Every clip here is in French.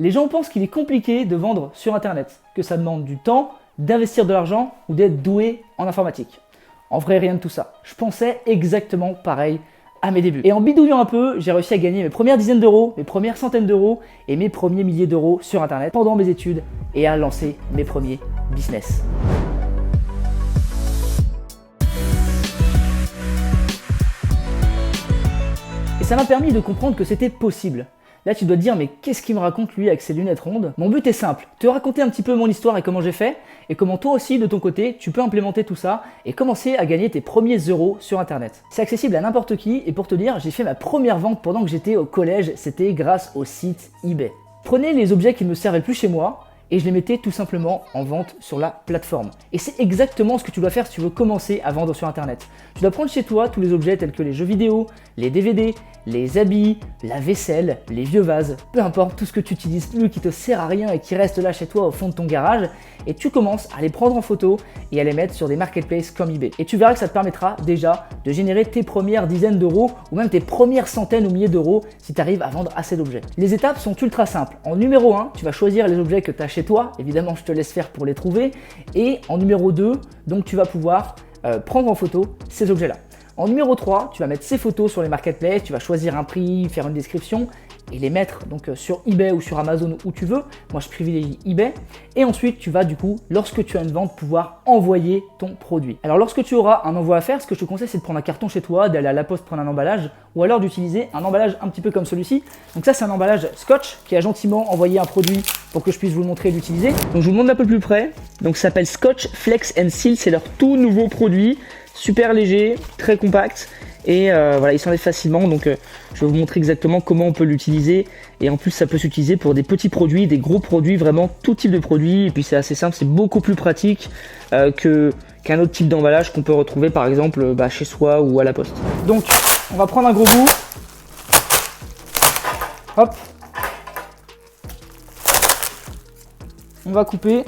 Les gens pensent qu'il est compliqué de vendre sur internet, que ça demande du temps, d'investir de l'argent ou d'être doué en informatique. En vrai, rien de tout ça. Je pensais exactement pareil à mes débuts. Et en bidouillant un peu, j'ai réussi à gagner mes premières dizaines d'euros, mes premières centaines d'euros et mes premiers milliers d'euros sur internet pendant mes études et à lancer mes premiers business. Et ça m'a permis de comprendre que c'était possible. Là, tu dois te dire, mais qu'est-ce qu'il me raconte lui avec ses lunettes rondes? Mon but est simple, te raconter un petit peu mon histoire et comment j'ai fait, et comment toi aussi, de ton côté, tu peux implémenter tout ça et commencer à gagner tes premiers euros sur Internet. C'est accessible à n'importe qui, et pour te dire, j'ai fait ma première vente pendant que j'étais au collège, c'était grâce au site eBay. Prenez les objets qui ne me servaient plus chez moi, et je les mettais tout simplement en vente sur la plateforme. Et c'est exactement ce que tu dois faire si tu veux commencer à vendre sur Internet. Tu dois prendre chez toi tous les objets tels que les jeux vidéo, les DVD, les habits, la vaisselle, les vieux vases, peu importe, tout ce que tu n'utilises plus, qui te sert à rien et qui reste là chez toi au fond de ton garage, et tu commences à les prendre en photo et à les mettre sur des marketplaces comme eBay. Et tu verras que ça te permettra déjà de générer tes premières dizaines d'euros ou même tes premières centaines ou milliers d'euros si tu arrives à vendre assez d'objets. Les étapes sont ultra simples. En numéro 1, tu vas choisir les objets que tu as chez toi, évidemment je te laisse faire pour les trouver, et en numéro 2, donc tu vas pouvoir prendre en photo ces objets-là. En numéro 3, tu vas mettre ces photos sur les marketplaces, tu vas choisir un prix, faire une description et les mettre donc sur eBay ou sur Amazon où tu veux. Moi, je privilégie eBay. Et ensuite, tu vas du coup, lorsque tu as une vente, pouvoir envoyer ton produit. Alors, lorsque tu auras un envoi à faire, ce que je te conseille, c'est de prendre un carton chez toi, d'aller à la poste prendre un emballage ou alors d'utiliser un emballage un petit peu comme celui-ci. Donc ça, c'est un emballage Scotch qui a gentiment envoyé un produit pour que je puisse vous le montrer et l'utiliser. Donc, je vous le montre un peu plus près. Donc, ça s'appelle Scotch Flex and Seal. C'est leur tout nouveau produit. Super léger, très compact et voilà, il s'enlève facilement, donc je vais vous montrer exactement comment on peut l'utiliser. Et en plus ça peut s'utiliser pour des petits produits, des gros produits, vraiment tout type de produits. Et puis c'est assez simple, c'est beaucoup plus pratique qu'un autre type d'emballage qu'on peut retrouver par exemple chez soi ou à la poste. Donc on va prendre un gros bout, hop, on va couper.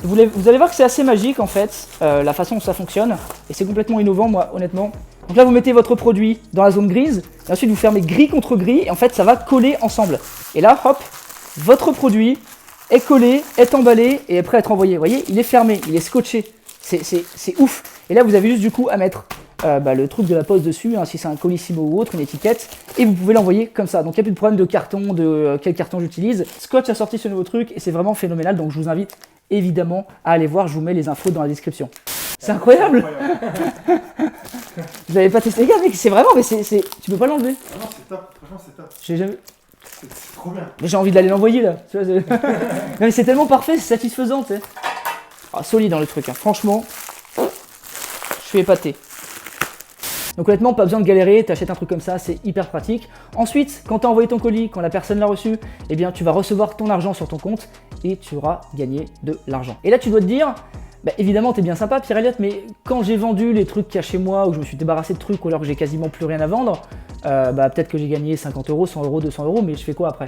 Vous allez voir que c'est assez magique en fait, la façon dont ça fonctionne, et c'est complètement innovant moi honnêtement. Donc là vous mettez votre produit dans la zone grise, et ensuite vous fermez gris contre gris, et en fait ça va coller ensemble. Et là hop, votre produit est collé, est emballé, et est prêt à être envoyé. Vous voyez, il est fermé, il est scotché, c'est ouf. Et là vous avez juste du coup à mettre le truc de la poste dessus, hein, si c'est un colissimo ou autre, une étiquette, et vous pouvez l'envoyer comme ça. Donc il n'y a plus de problème de carton, de quel carton j'utilise. Scotch a sorti ce nouveau truc, et c'est vraiment phénoménal, donc je vous invite évidemment à aller voir, je vous mets les infos dans la description. C'est incroyable. Vous n'avez pas testé les gars, mec, c'est vraiment, mais tu peux pas l'enlever. Ah non, c'est top, franchement c'est top. J'ai jamais... C'est trop bien. Mais j'ai envie d'aller l'envoyer là. Tu vois, non, mais c'est tellement parfait, c'est satisfaisant, tu sais. Ah, solide dans le truc, hein. Franchement, je suis épaté. Donc honnêtement, pas besoin de galérer, t'achètes un truc comme ça, c'est hyper pratique. Ensuite, quand tu as envoyé ton colis, quand la personne l'a reçu, eh bien tu vas recevoir ton argent sur ton compte et tu auras gagné de l'argent. Et là, tu dois te dire, évidemment, t'es bien sympa, Pierre Elliott, mais quand j'ai vendu les trucs qu'il y a chez moi, ou je me suis débarrassé de trucs, ou alors que j'ai quasiment plus rien à vendre, peut-être que j'ai gagné 50 euros, 100 euros, 200 euros, mais je fais quoi après?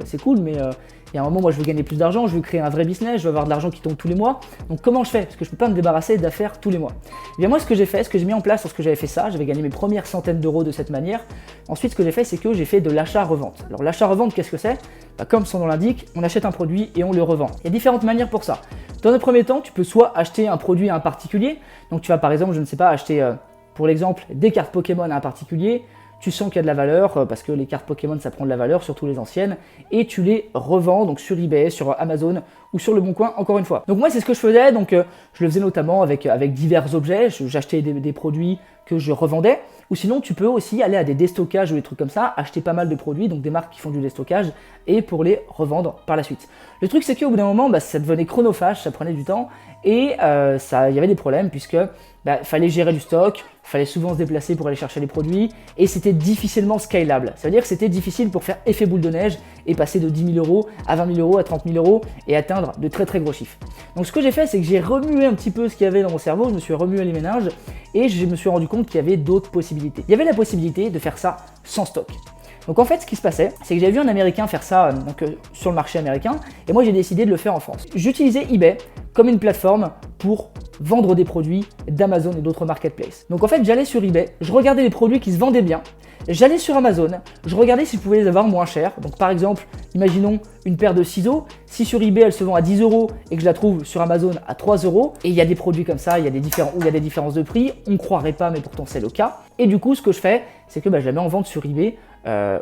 C'est cool, mais il y a un moment, moi, je veux gagner plus d'argent, je veux créer un vrai business, je veux avoir de l'argent qui tombe tous les mois. Donc, comment je fais? Parce que je peux pas me débarrasser d'affaires tous les mois. Et bien, moi, ce que j'ai fait, ce que j'ai mis en place lorsque j'avais fait ça, j'avais gagné mes premières centaines d'euros de cette manière. Ensuite, ce que j'ai fait, c'est que j'ai fait de l'achat-revente. Alors, l'achat-revente, qu'est-ce que c'est? Comme son nom l'indique, on achète un produit et on le revend. Il y a différentes manières pour ça. Dans le premier temps, tu peux soit acheter un produit à un particulier. Donc, tu vas par exemple, je ne sais pas, acheter, pour l'exemple, des cartes Pokémon à un particulier. Tu sens qu'il y a de la valeur parce que les cartes Pokémon ça prend de la valeur, surtout les anciennes, et tu les revends donc sur eBay, sur Amazon ou sur Le Bon Coin encore une fois. Donc moi c'est ce que je faisais, donc je le faisais notamment avec divers objets, j'achetais des produits que je revendais, ou sinon tu peux aussi aller à des destockages ou des trucs comme ça, acheter pas mal de produits, donc des marques qui font du déstockage, et pour les revendre par la suite. Le truc c'est qu'au bout d'un moment ça devenait chronophage, ça prenait du temps, et il y avait des problèmes puisque fallait gérer du stock, fallait souvent se déplacer pour aller chercher les produits et c'était difficilement scalable. Ça veut dire que c'était difficile pour faire effet boule de neige et passer de 10 000 euros à 20 000 euros à 30 000 euros et atteindre de très très gros chiffres. Donc ce que j'ai fait, c'est que j'ai remué un petit peu ce qu'il y avait dans mon cerveau, je me suis remué les méninges et je me suis rendu compte qu'il y avait d'autres possibilités. Il y avait la possibilité de faire ça sans stock. Donc en fait, ce qui se passait, c'est que j'avais vu un Américain faire ça sur le marché américain et moi j'ai décidé de le faire en France. J'utilisais eBay comme une plateforme pour vendre des produits d'Amazon et d'autres marketplaces. Donc en fait, j'allais sur eBay, je regardais les produits qui se vendaient bien, j'allais sur Amazon, je regardais si je pouvais les avoir moins chers. Donc par exemple, imaginons une paire de ciseaux, si sur eBay elle se vend à 10 € et que je la trouve sur Amazon à 3 €, et il y a des produits comme ça, il y a des différences de prix, on ne croirait pas mais pourtant c'est le cas. Et du coup, ce que je fais, c'est que je la mets en vente sur eBay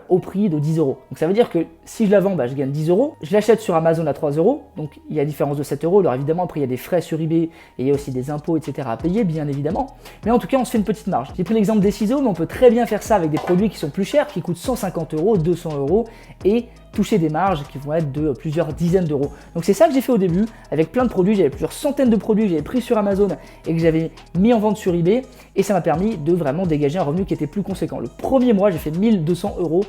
au prix de 10 €. Donc ça veut dire que si je la vends, je gagne 10 €. Je l'achète sur Amazon à 3 €, donc il y a une différence de 7 €. Alors évidemment, après il y a des frais sur eBay et il y a aussi des impôts, etc. à payer, bien évidemment. Mais en tout cas, on se fait une petite marge. J'ai pris l'exemple des ciseaux, mais on peut très bien faire ça avec des produits qui sont plus chers, qui coûtent 150 €, 200 € et toucher des marges qui vont être de plusieurs dizaines d'euros. Donc c'est ça que j'ai fait au début avec plein de produits. J'avais plusieurs centaines de produits que j'avais pris sur Amazon et que j'avais mis en vente sur eBay et ça m'a permis de vraiment dégager un revenu qui était plus conséquent. Le premier mois, j'ai fait 1200 €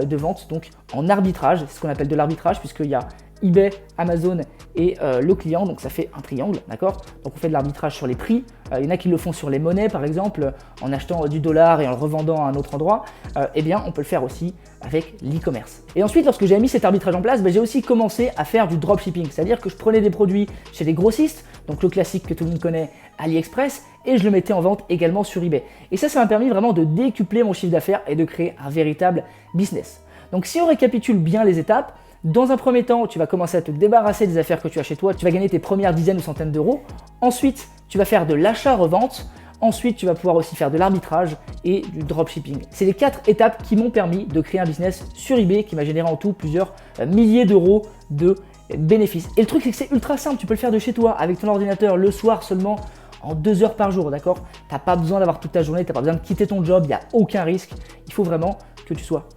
de vente donc en arbitrage. C'est ce qu'on appelle de l'arbitrage puisqu'il y a eBay, Amazon et le client, donc ça fait un triangle, d'accord? Donc on fait de l'arbitrage sur les prix. Il y en a qui le font sur les monnaies, par exemple, en achetant du dollar et en le revendant à un autre endroit. Eh bien, on peut le faire aussi avec l'e-commerce. Et ensuite, lorsque j'ai mis cet arbitrage en place, j'ai aussi commencé à faire du dropshipping, c'est-à-dire que je prenais des produits chez des grossistes, donc le classique que tout le monde connaît, AliExpress, et je le mettais en vente également sur eBay. Et ça m'a permis vraiment de décupler mon chiffre d'affaires et de créer un véritable business. Donc si on récapitule bien les étapes, dans un premier temps, tu vas commencer à te débarrasser des affaires que tu as chez toi, tu vas gagner tes premières dizaines ou centaines d'euros. Ensuite, tu vas faire de l'achat-revente. Ensuite, tu vas pouvoir aussi faire de l'arbitrage et du dropshipping. C'est les 4 étapes qui m'ont permis de créer un business sur eBay qui m'a généré en tout plusieurs milliers d'euros de bénéfices. Et le truc, c'est que c'est ultra simple. Tu peux le faire de chez toi avec ton ordinateur le soir seulement en 2 heures par jour, d'accord? Tu n'as pas besoin d'avoir toute ta journée, tu n'as pas besoin de quitter ton job, il n'y a aucun risque. Il faut vraiment que tu sois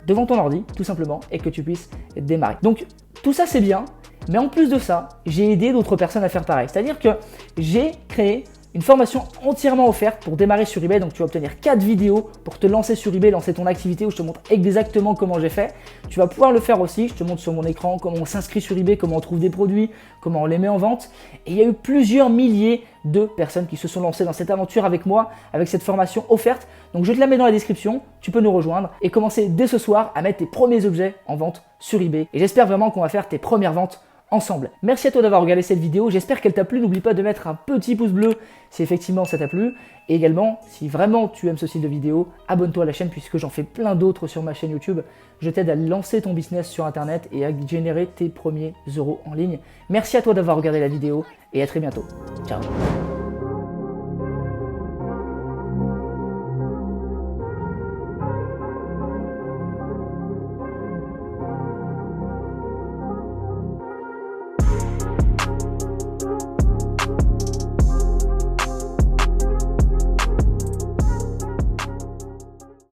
devant ton ordi, tout simplement, et que tu puisses démarrer. Donc, tout ça, c'est bien, mais en plus de ça, j'ai aidé d'autres personnes à faire pareil. C'est-à-dire que j'ai créé une formation entièrement offerte pour démarrer sur eBay. Donc, tu vas obtenir 4 vidéos pour te lancer sur eBay, lancer ton activité où je te montre exactement comment j'ai fait. Tu vas pouvoir le faire aussi. Je te montre sur mon écran comment on s'inscrit sur eBay, comment on trouve des produits, comment on les met en vente. Et il y a eu plusieurs milliers de personnes qui se sont lancées dans cette aventure avec moi, avec cette formation offerte. Donc, je te la mets dans la description. Tu peux nous rejoindre et commencer dès ce soir à mettre tes premiers objets en vente sur eBay. Et j'espère vraiment qu'on va faire tes premières ventes ensemble. Merci à toi d'avoir regardé cette vidéo, j'espère qu'elle t'a plu. N'oublie pas de mettre un petit pouce bleu si effectivement ça t'a plu. Et également, si vraiment tu aimes ce style de vidéo, abonne-toi à la chaîne puisque j'en fais plein d'autres sur ma chaîne YouTube. Je t'aide à lancer ton business sur Internet et à générer tes premiers euros en ligne. Merci à toi d'avoir regardé la vidéo et à très bientôt. Ciao.